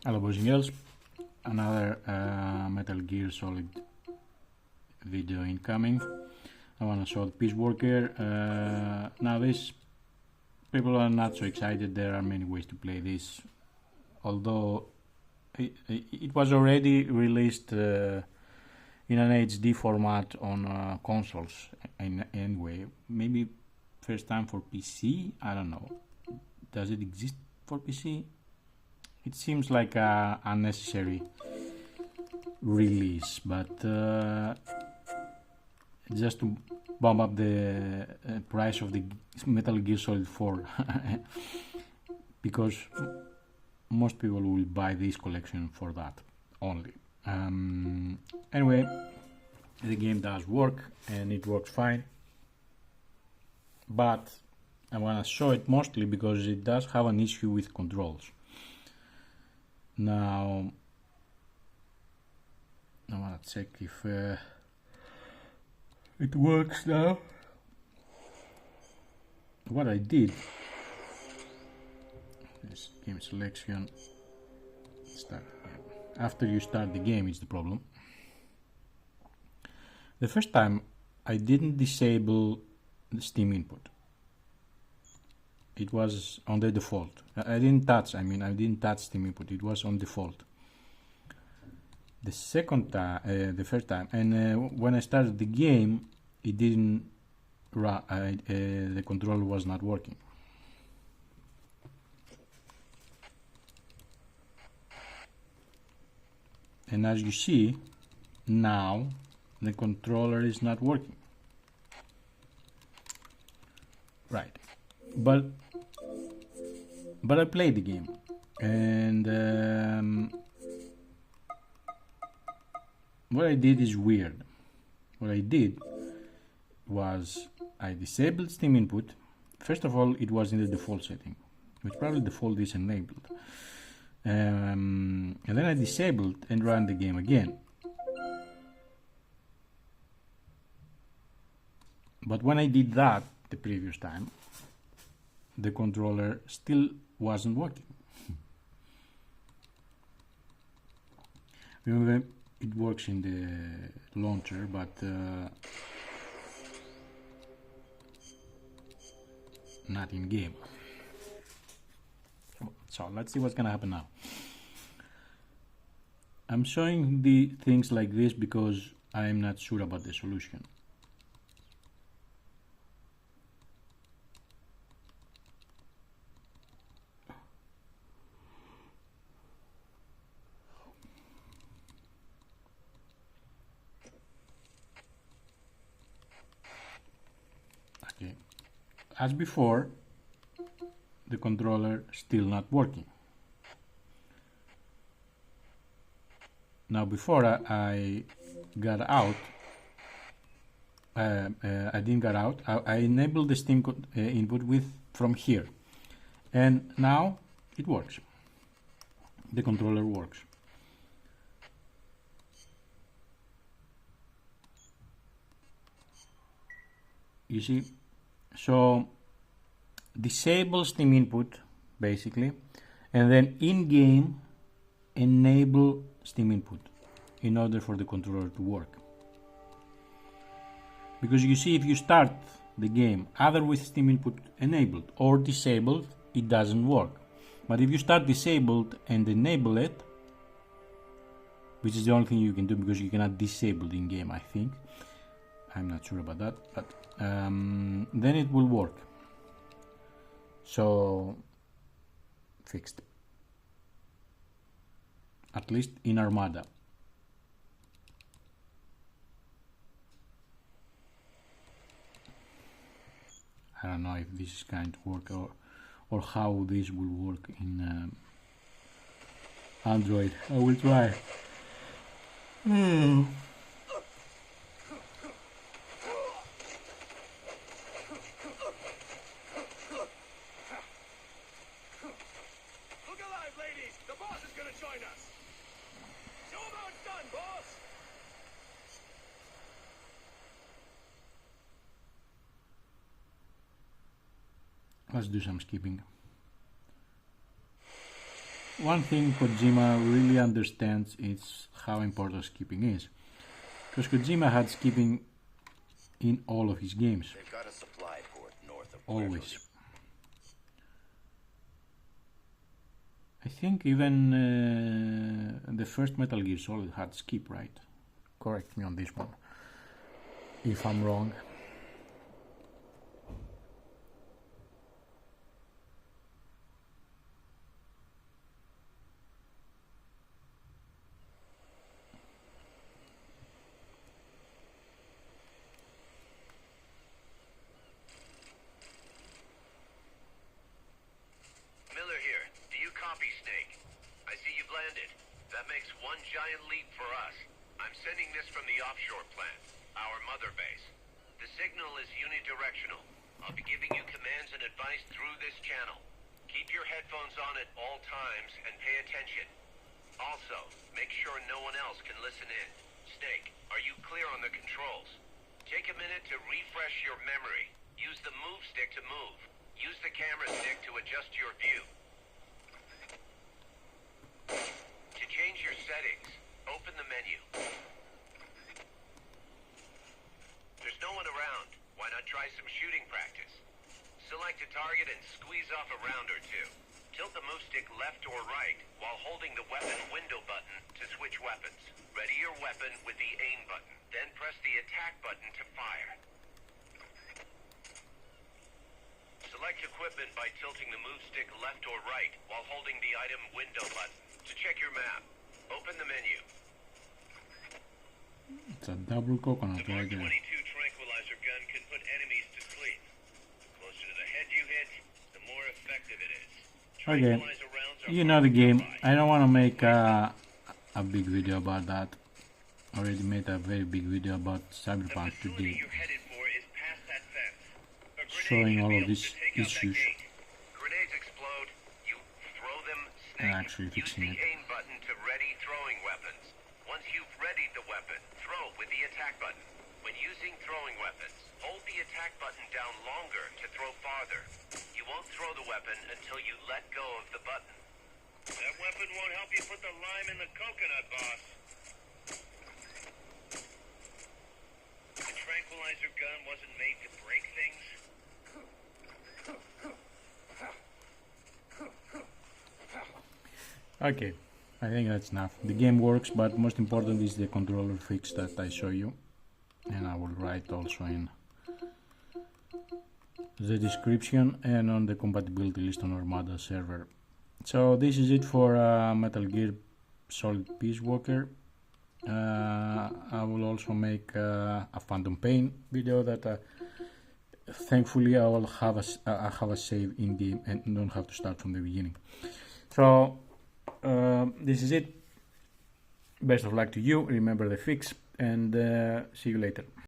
Hello boys and girls, another Metal Gear Solid video incoming. I want to show the Peace Worker. Now this, people are not so excited. There are many ways to play this, although it was already released in an HD format on consoles anyway. Maybe first time for PC, I don't know. Does it exist for PC? It seems like a unnecessary release, but just to bump up the price of the Metal Gear Solid 4 because most people will buy this collection for that only. Anyway, the game does work and it works fine, but I want to show it mostly because it does have an issue with controls. Now I want to check if it works now. What I did, this game selection, start. After you start the game is the problem. The first time I didn't disable the Steam input. It was on the default. I didn't touch Steam input. It was on default. The first time, and when I started the game, it didn't run. The controller was not working. And as you see, now the controller is not working. Right, but I played the game, and what I did is weird. What I did was I disabled Steam input. First of all, it was in the default setting, which probably default is enabled. And then I disabled and ran the game again. But when I did that the previous time, the controller still wasn't working. Remember, it works in the launcher, but not in game. So let's see what's gonna happen now. I'm showing the things like this because I'm not sure about the solution. Okay, as before, the controller still not working. Now before I got out, I didn't get out. I enabled the Steam input from here, and now it works. The controller works. You see, so disable Steam input basically, and then in-game enable Steam input in order for the controller to work. Because you see, if you start the game either with Steam input enabled or disabled, it doesn't work. But if you start disabled and enable it, which is the only thing you can do because you cannot disable in game, I think. I'm not sure about that, but then it will work. So fixed, at least in Armada. I don't know if this is going to work or how this will work in Android. I will try. Let's do some skipping. one thing Kojima really understands is how important skipping is. Because Kojima had skipping in all of his games. They've got a supply port north of Always. I think even the first Metal Gear Solid had skip, right? Correct me on this one, if I'm wrong. That makes one giant leap for us. I'm sending this from the offshore plant, our mother base. The signal is unidirectional. I'll be giving you commands and advice through this channel. Keep your headphones on at all times and pay attention. Also, make sure no one else can listen in. Snake, are you clear on the controls? Take a minute to refresh your memory. Use the move stick to move. Use the camera stick to adjust your view. To change your settings, open the menu. There's no one around. Why not try some shooting practice? Select a target and squeeze off a round or two. Tilt the move stick left or right while holding the weapon window button to switch weapons. Ready your weapon with the aim button. Then press the attack button to fire. Select equipment by tilting the move stick left or right while holding the item window button. To check your map, open the menu. It's a double coconut The Mark right there. 22 tranquilizer gun can put enemies to sleep. The closer to the head you hit, the more effective it is. Okay, Tranquilizer rounds are you know the hard to game. come by. I don't want to make a big video about that. I already made a very big video about Cyberpunk The facility today, you're headed for is past that fence. A grenade showing should all be of able these to take out that issues gate. Grenades explode, you throw them, and Snake. actually Use fixing the it. aim button to ready throwing weapons. Once you've readied the weapon, throw with the attack button. When using throwing weapons, hold the attack button down longer to throw farther. You won't throw the weapon until you let go of the button. That weapon won't help you put the lime in the coconut, boss. The tranquilizer gun wasn't made to break things. Okay, I think that's enough. The game works, but most important is the controller fix that I show you, and I will write also in the description and on the compatibility list on Armada server. So this is it for Metal Gear Solid Peace Walker. I will also make a Phantom Pain video that thankfully I will have a save in game and don't have to start from the beginning. So this is it. Best of luck to you. Remember the fix and see you later.